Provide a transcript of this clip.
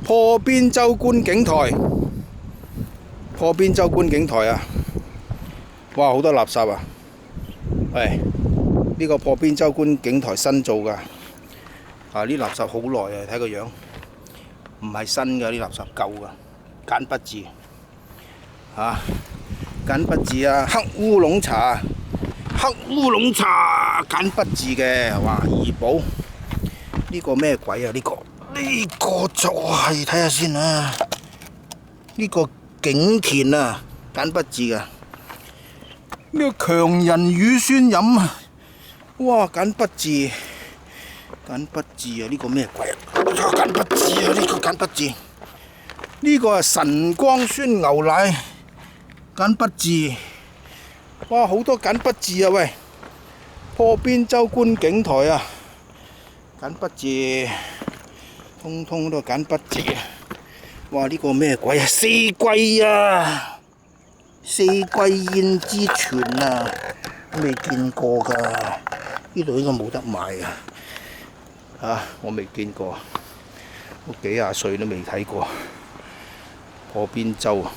破邊洲觀景台，破邊洲觀景台啊！哇，好多垃圾啊！喂，呢個破邊洲觀景台新做㗎，啊啲垃圾好耐啊，睇個樣，唔係新㗎，啲垃圾舊㗎，簡筆字嚇，簡筆字啊，黑烏龍茶，黑烏龍茶簡筆字嘅，哇怡寶，呢個咩鬼啊？呢個就係睇下先啊，呢個景田啊，簡筆字㗎。呢個強人乳酸飲啊！哇，簡筆字，簡筆字啊！呢個咩鬼啊？簡筆字啊！呢個簡筆字，呢個係晨光酸牛奶簡筆字。哇，好多簡筆字啊！喂，破邊洲觀景台啊，簡筆字，通通都係簡筆字。哇，呢個咩鬼啊？四季啊！四季胭脂泉啊，未見過㗎，呢度應該冇得買啊！我未見過，我幾廿歲都未睇過破邊洲啊！